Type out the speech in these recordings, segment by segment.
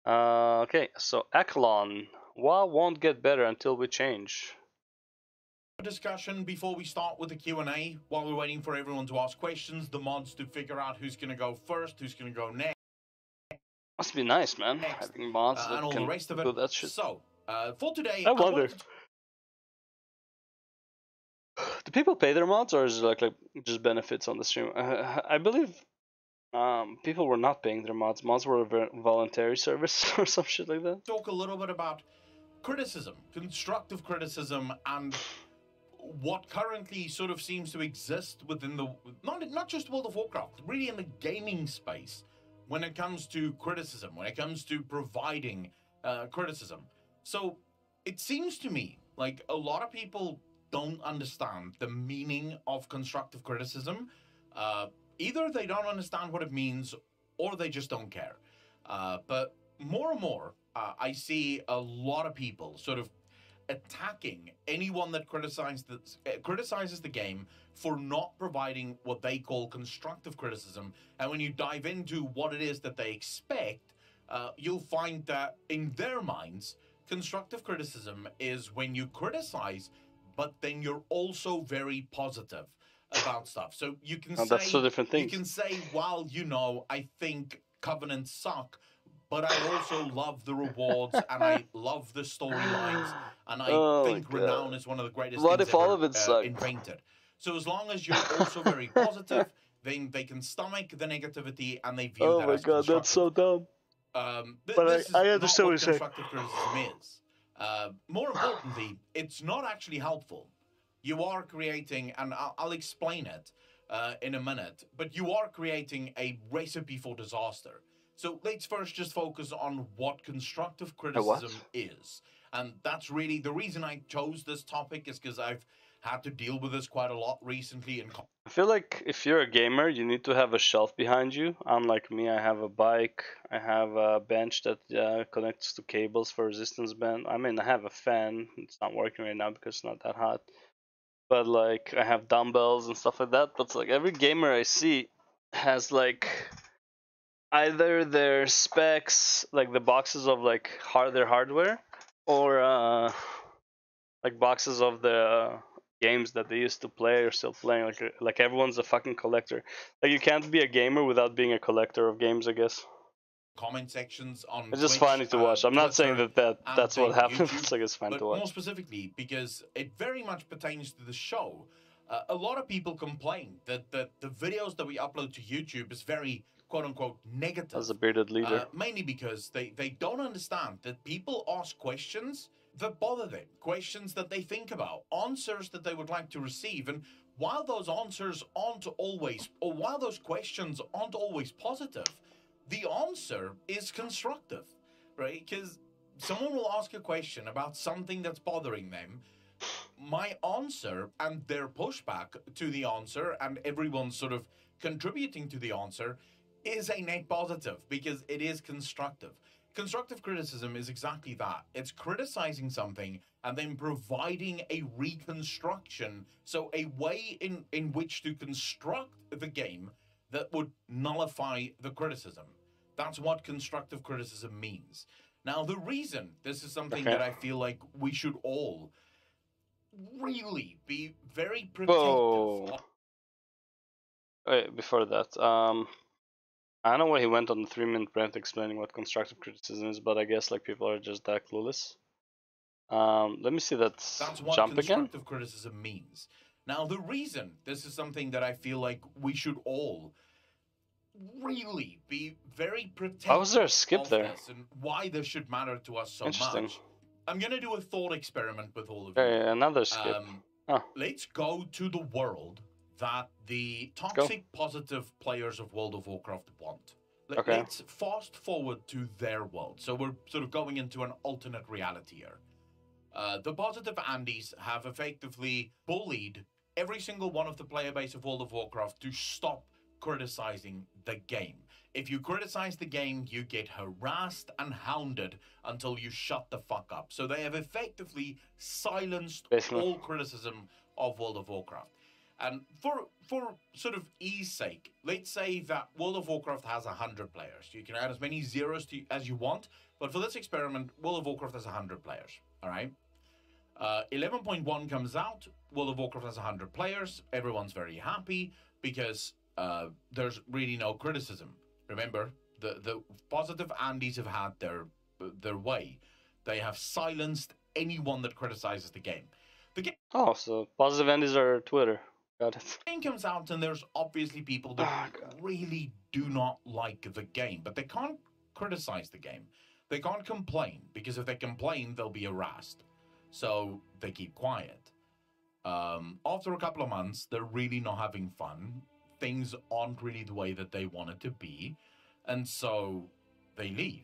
Okay, so Accolonn. WoW won't get better until we change. Discussion before we start with the Q&A, while we're waiting for everyone to ask questions, the mods to figure out who's going to go first, who's going to go next. Must be nice, man. Having mods that and all can the rest of it. do that shit. So, for today, I wonder. Do people pay their mods, or is it like just benefits on the stream? I believe people were not paying their mods. Mods were a voluntary service or some shit like that. Talk a little bit about criticism, constructive criticism, and what currently sort of seems to exist within the not just World of Warcraft, really in the gaming space when it comes to criticism, when it comes to providing criticism. So it seems to me like a lot of people don't understand the meaning of constructive criticism. Either they don't understand what it means, or they just don't care. But more and more, I see a lot of people sort of attacking anyone that criticizes the game for not providing what they call constructive criticism. And when you dive into what it is that they expect, you'll find that in their minds, constructive criticism is when you criticize, but then you're also very positive about stuff. So you can say, that's two different things. You can say, well, you know, I think Covenants suck, but I also love the rewards and I love the storylines, and I think Renown is one of the greatest things ever invented. So as long as you're also very positive, then they can stomach the negativity and they view that as constructive. Oh my god, that's so dumb. But I understand what constructive criticism is. More importantly, it's not actually helpful. You are creating, and I'll explain it in a minute, but you are creating a recipe for disaster. So let's first just focus on what constructive criticism is. And that's really the reason I chose this topic, is because I've had to deal with this quite a lot recently. I feel like if you're a gamer, you need to have a shelf behind you. Unlike me, I have a bike, I have a bench that connects to cables for resistance band. I mean, I have a fan. It's not working right now because it's not that hot. But like, I have dumbbells and stuff like that. But like every gamer I see has like either their specs, like the boxes of like their hardware, or like boxes of the games that they used to play or still playing. Like everyone's a fucking collector. Like you can't be a gamer without being a collector of games, I guess. Comment sections on it's just funny to watch. I'm not saying that's what happens. YouTube, it's like it's fun to watch. More specifically, because it very much pertains to the show. A lot of people complain that the videos that we upload to YouTube is very quote-unquote negative. As a bearded leader. Mainly because they don't understand that people ask questions that bother them, questions that they think about, answers that they would like to receive. And while those answers aren't always, or while those questions aren't always positive, the answer is constructive, right? Because someone will ask a question about something that's bothering them. My answer and their pushback to the answer and everyone sort of contributing to the answer is a net positive because it is constructive. Constructive criticism is exactly that. It's criticizing something and then providing a reconstruction, so a way in which to construct the game that would nullify the criticism. That's what constructive criticism means. Now, the reason this is something that I feel like we should all really be very protective of. Wait, before that, I don't know why he went on the 3-minute rant explaining what constructive criticism is, but I guess like people are just that clueless. Let me see that jump again. That's what constructive criticism means. Now, the reason this is something that I feel like we should all really be very protective. How was there a skip there? And why this should matter to us so much. I'm gonna do a thought experiment with all of you. Okay, another skip. Let's go to the world that the toxic positive players of World of Warcraft want. Let's fast forward to their world. So we're sort of going into an alternate reality here. The positive Andes have effectively bullied every single one of the player base of World of Warcraft to stop criticizing the game. If you criticize the game, you get harassed and hounded until you shut the fuck up. So they have effectively silenced all criticism of World of Warcraft. And for sort of ease sake, let's say that World of Warcraft has 100 players. You can add as many zeros as you want, but for this experiment, World of Warcraft has 100 players. All right. 11.1 comes out. World of Warcraft has 100 players. Everyone's very happy because there's really no criticism. Remember, the positive Andes have had their way. They have silenced anyone that criticizes the game. Oh, so positive Andes are Twitter. Got it. Game comes out and there's obviously people that really do not like the game, but they can't criticize the game. They can't complain, because if they complain, they'll be harassed. So they keep quiet. After a couple of months, they're really not having fun. Things aren't really the way that they want it to be. And so they leave.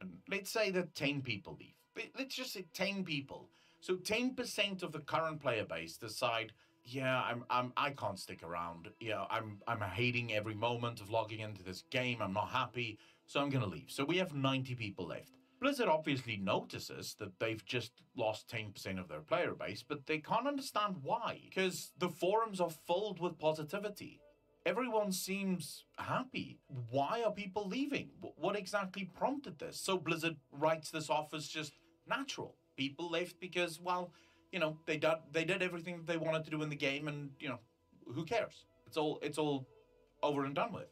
And let's say that 10 people leave. Let's just say 10 people. So 10% of the current player base decide, yeah, I can't stick around. Yeah, I'm hating every moment of logging into this game. I'm not happy, so I'm gonna leave. So we have 90 people left. Blizzard obviously notices that they've just lost 10% of their player base, but they can't understand why, because the forums are filled with positivity. Everyone seems happy. Why are people leaving? What exactly prompted this? So Blizzard writes this off as just natural. People left because, well, you know, they did everything they wanted to do in the game, and, you know, who cares? It's all over and done with.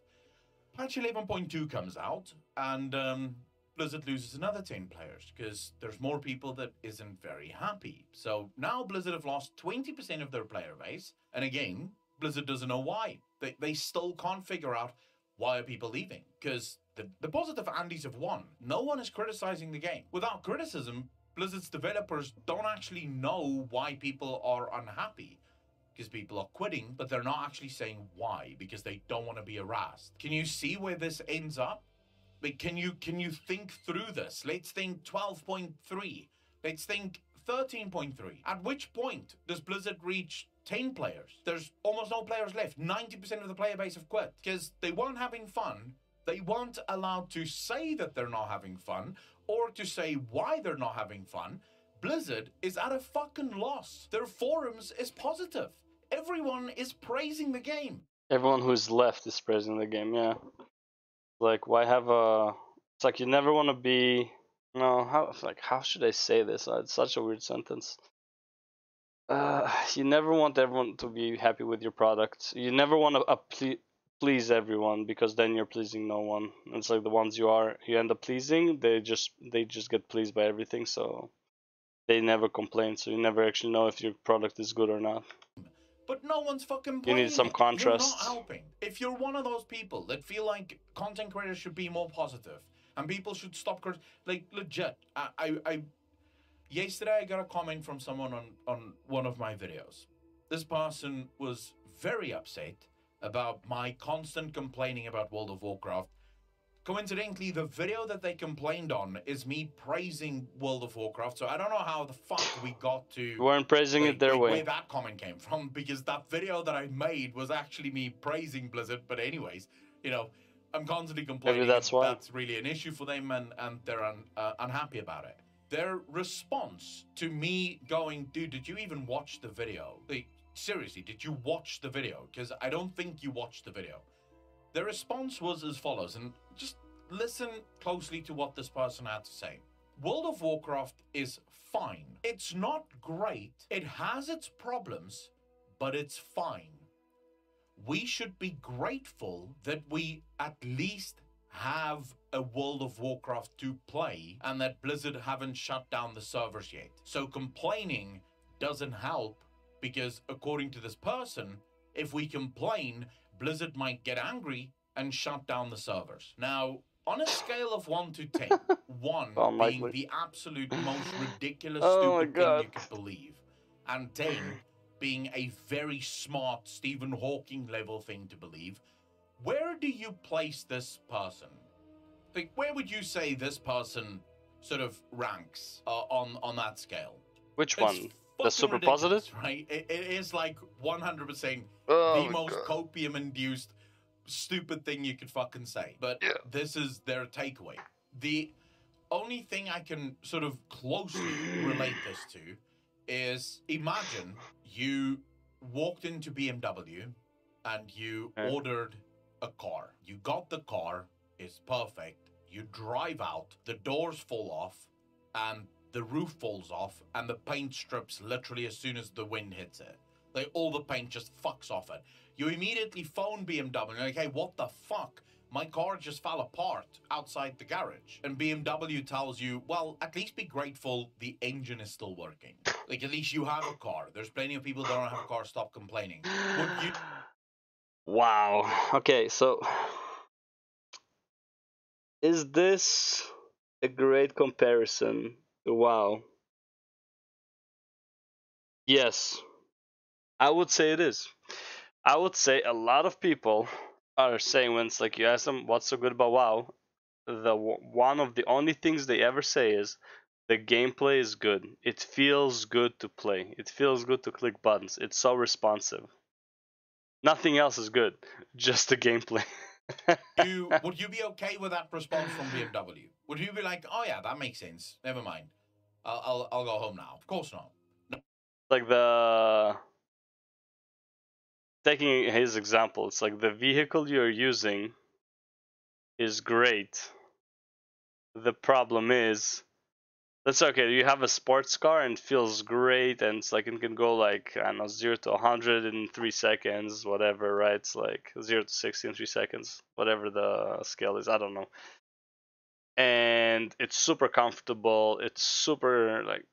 Patch 11.2 comes out, and Blizzard loses another 10 players because there's more people that isn't very happy. So now Blizzard have lost 20% of their player base, and again, Blizzard doesn't know why. They still can't figure out why are people leaving, because the positive Andes have won. No one is criticizing the game. Without criticism, Blizzard's developers don't actually know why people are unhappy, because people are quitting, but they're not actually saying why, because they don't want to be harassed. Can you see where this ends up? Like, can you think through this? Let's think 12.3. Let's think 13.3. At which point does Blizzard reach 10 players? There's almost no players left. 90% of the player base have quit because they weren't having fun. They weren't allowed to say that they're not having fun or to say why they're not having fun. Blizzard is at a fucking loss. Their forums is positive. Everyone is praising the game. Everyone who's left is praising the game, yeah. Like, why have a... It's like you never want to be... No, how should I say this? It's such a weird sentence. You never want everyone to be happy with your product. You never want to please everyone, because then you're pleasing no one. It's like the ones you end up pleasing, they just get pleased by everything, so they never complain. So you never actually know if your product is good or not. But no one's fucking You playing need some contrast. You're not helping. If you're one of those people that feel like content creators should be more positive and people should stop, like, legit. Yesterday I got a comment from someone on one of my videos. This person was very upset about my constant complaining about World of Warcraft. Coincidentally, the video that they complained on is me praising World of Warcraft, so I don't know how the fuck we got to... You weren't praising it their way. Where that comment came from, because that video that I made was actually me praising Blizzard. But anyways, you know, I'm constantly complaining. Maybe that's why. That's really an issue for them, and they're unhappy about it. Their response to me going, dude, did you even watch the video? Like, seriously, did you watch the video? Because I don't think you watched the video. Their response was as follows, and just listen closely to what this person had to say. World of Warcraft is fine. It's not great. It has its problems, but it's fine. We should be grateful that we at least have a World of Warcraft to play and that Blizzard haven't shut down the servers yet. So complaining doesn't help, because according to this person, if we complain, Blizzard might get angry and shut down the servers. Now, on a scale of 1 to 10, 1 being the absolute most ridiculous, stupid thing you could believe, and 10 being a very smart Stephen Hawking level thing to believe, where do you place this person? Like, where would you say this person sort of ranks on that scale? Which one? The super positive? Right? It is like 100% the most copium-induced stupid thing you could fucking say. But this is their takeaway. The only thing I can sort of closely relate this to is, imagine you walked into BMW and you Yeah. ordered a car. You got the car, it's perfect. You drive out, the doors fall off, and the roof falls off, and the paint strips literally as soon as the wind hits it. Like, all the paint just fucks off it. You immediately phone BMW, like, hey, what the fuck? My car just fell apart outside the garage. And BMW tells you, well, at least be grateful the engine is still working. Like, at least you have a car. There's plenty of people that don't have a car, stop complaining. Would you? Wow. Okay, so is this a great comparison? Wow. Yes, I would say it is. I would say a lot of people are saying when it's like you ask them what's so good about WoW, one of the only things they ever say is the gameplay is good. It feels good to play. It feels good to click buttons. It's so responsive. Nothing else is good, just the gameplay. Would you be okay with that response from BMW? Would you be like, oh yeah, that makes sense. Never mind. I'll go home now. Of course not. No. Like the taking his example, it's like the vehicle you're using is great. The problem is that's okay. You have a sports car and it feels great, and it's like it can go like I don't know 0 to 100 in 3 seconds, whatever, right? It's like 0 to 60 in 3 seconds, whatever the scale is. I don't know. And it's super comfortable. It's super like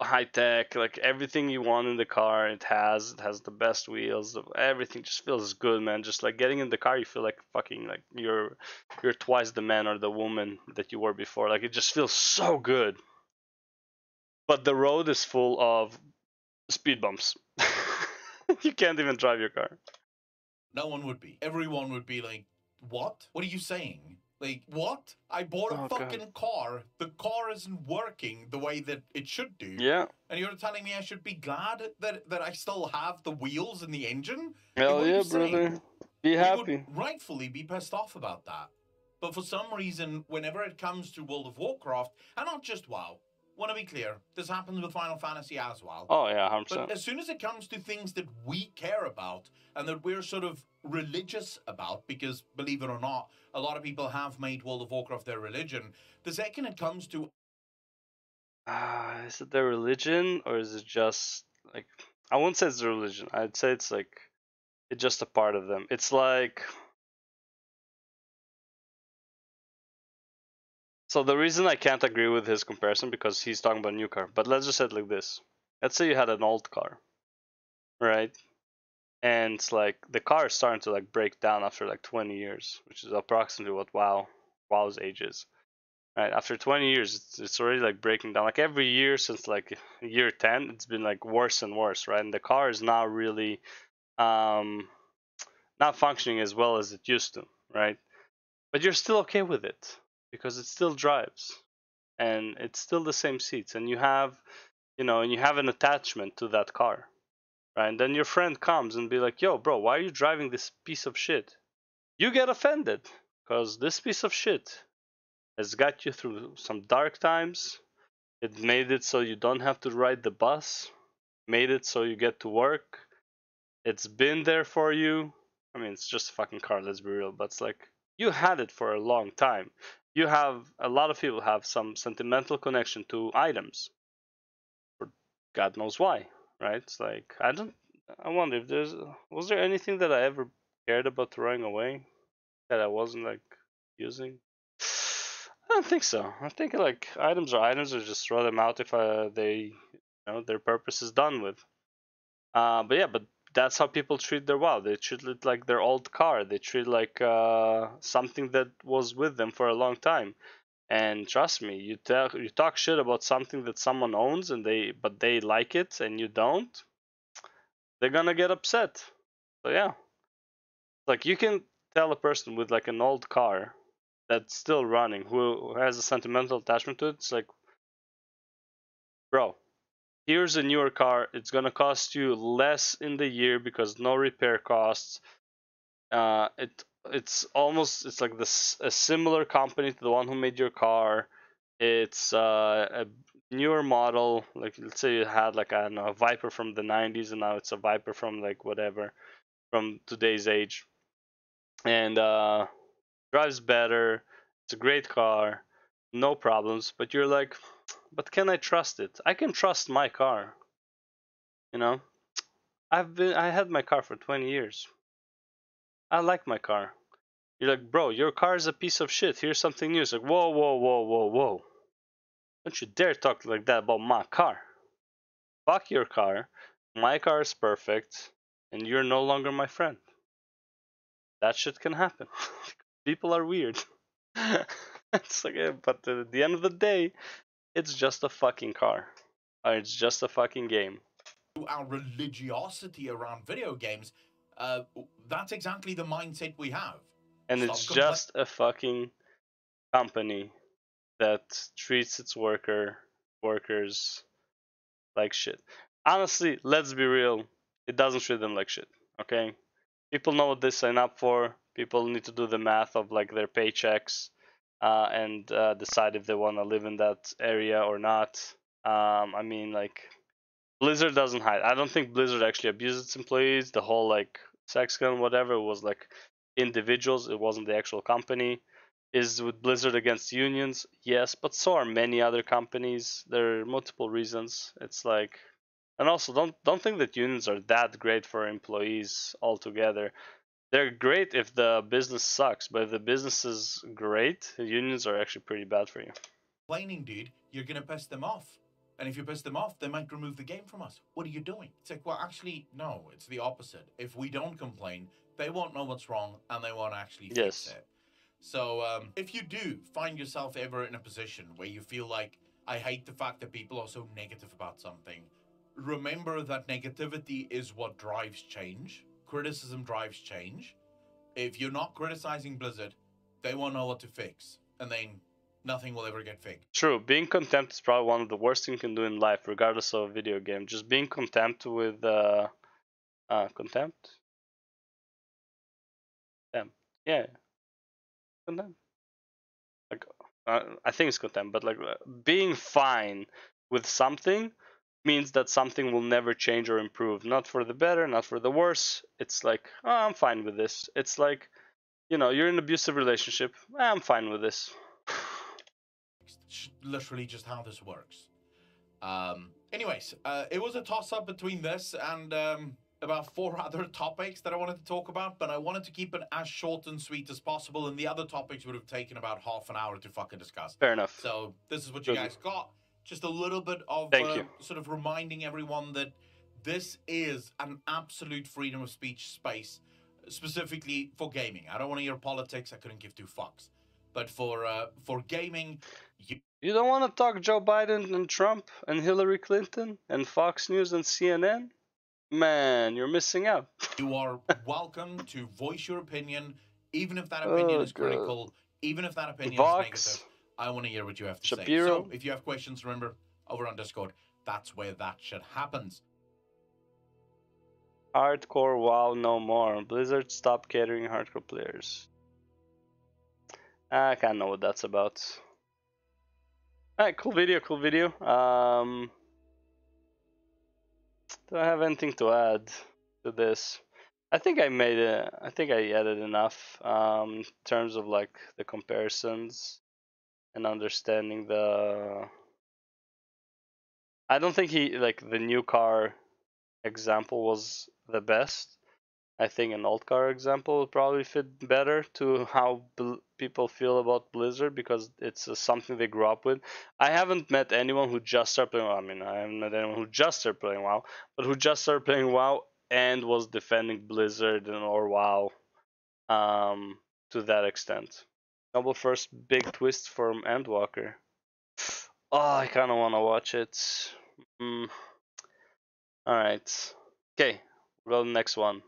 high tech, like everything you want in the car. It has the best wheels. Everything just feels good, man. Just like getting in the car, you feel like fucking like you're twice the man or the woman that you were before. Like it just feels so good. But the road is full of speed bumps. You can't even drive your car. No one would be. Everyone would be like, what? What are you saying? Like, what? I bought a Oh god. fucking car. The car isn't working the way that it should do. Yeah. And you're telling me I should be glad that I still have the wheels and the engine? Like, Hell what are yeah, you saying? brother. Be We would happy. rightfully be pissed off about that. But for some reason, whenever it comes to World of Warcraft, and not just WoW, want to be clear, this happens with Final Fantasy as well. Oh yeah, But 100%. as soon as it comes to things that we care about and that we're sort of religious about, because believe it or not, a lot of people have made World of Warcraft their religion, the second it comes to Is it their religion or is it just like I wouldn't say it's their religion. I'd say it's like it's just a part of them. It's like so the reason I can't agree with his comparison because he's talking about a new car. But let's just say it like this. Let's say you had an old car, right? And it's like the car is starting to like break down after like 20 years, which is approximately what WoW's age is. Right, after 20 years, it's already like breaking down. Like every year since like year 10, it's been like worse and worse, right? And the car is not really um, not functioning as well as it used to, right? But you're still okay with it because it still drives and it's still the same seats, and you have, and you have an attachment to that car, right? And then your friend comes and be like, "Yo, bro, why are you driving this piece of shit?" You get offended because this piece of shit has got you through some dark times. It made it so you don't have to ride the bus. Made it so you get to work. It's been there for you. I mean, it's just a fucking car, let's be real, but it's like you had it for a long time. You have a lot of people have some sentimental connection to items for God knows why, right? It's like I wonder if was there anything that I ever cared about throwing away that I wasn't like using? I don't think so. I think like items are items, or just throw them out if their purpose is done with. But yeah, but that's how people treat their WoW. They treat it like their old car. They treat it like something that was with them for a long time. And trust me, you talk shit about something that someone owns and they like it and you don't, they're gonna get upset. So yeah, like you can tell a person with like an old car that's still running who has a sentimental attachment to it. It's like, bro, here's a newer car. It's gonna cost you less in the year because no repair costs. It's like a similar company to the one who made your car. It's newer model, like let's say you had like I don't know, a Viper from the 90s, and now it's a Viper from like whatever from today's age, and drives better. It's a great car, no problems. But you're like, but can I trust it? I can trust my car. You know, I had my car for 20 years. I like my car. You're like, bro, your car is a piece of shit. Here's something new. It's like, whoa, whoa, whoa, whoa, whoa. Don't you dare talk like that about my car. Fuck your car. My car is perfect, and you're no longer my friend. That shit can happen. People are weird. It's like, but at the end of the day, it's just a fucking car. Or it's just a fucking game. Our religiosity around video games, uh, that's exactly the mindset we have. And Stop it's complaining. just a fucking company that treats its workers like shit. Honestly, let's be real. It doesn't treat them like shit. Okay? People know what they sign up for. People need to do the math of like their paychecks and decide if they want to live in that area or not. I mean, like Blizzard doesn't hide. I don't think Blizzard actually abused its employees. The whole like sex gun whatever was like individuals. It wasn't the actual company. Is with Blizzard against unions? Yes, but so are many other companies. There are multiple reasons. It's like, and also don't think that unions are that great for employees altogether. They're great if the business sucks, but if the business is great, unions are actually pretty bad for you. Complaining, dude, you're gonna piss them off. And if you piss them off, they might remove the game from us. What are you doing? It's like, well, actually, no, it's the opposite. If we don't complain, they won't know what's wrong and they won't actually fix Yes. it. So, if you do find yourself ever in a position where you feel like, I hate the fact that people are so negative about something, remember that negativity is what drives change. Criticism drives change. If you're not criticizing Blizzard, they won't know what to fix. And then nothing will ever get fixed. True. Being content is probably one of the worst things you can do in life, regardless of a video game. Just being content with contempt. Contempt. Yeah, contempt. Like I think it's contempt, but like being fine with something means that something will never change or improve. Not for the better, not for the worse. It's like, oh, I'm fine with this. It's like, you're in an abusive relationship. I'm fine with this. Literally just how this works. Anyways, it was a toss-up between this and about 4 other topics that I wanted to talk about, but I wanted to keep it as short and sweet as possible, and the other topics would have taken about half an hour to fucking discuss. Fair enough. So this is what you Good. guys got. Just a little bit of Thank you. sort of reminding everyone that this is an absolute freedom of speech space, specifically for gaming. I don't want to hear politics. I couldn't give two fucks. But for gaming, You don't want to talk Joe Biden and Trump and Hillary Clinton and Fox News and CNN? Man, you're missing out. you are welcome to voice your opinion, even if that opinion is critical, even if that opinion is negative. I want to hear what you have to say. So if you have questions, remember, over on Discord, that's where that shit happens. Hardcore WoW no more. Blizzard stopped catering hardcore players. I kind of know what that's about. Alright, cool video, cool video. Do I have anything to add to this? I think I made it. I think I added enough in terms of like the comparisons and understanding the. I don't think the new car example was the best. I think an old car example would probably fit better to how people feel about Blizzard because it's something they grew up with. I haven't met anyone who just started playing WoW. I mean, I haven't met anyone who just started playing WoW, but who just started playing WoW and was defending Blizzard or WoW to that extent. Double first big twist from Endwalker. Oh, I kind of want to watch it. All right. Okay, we'll go to the next one.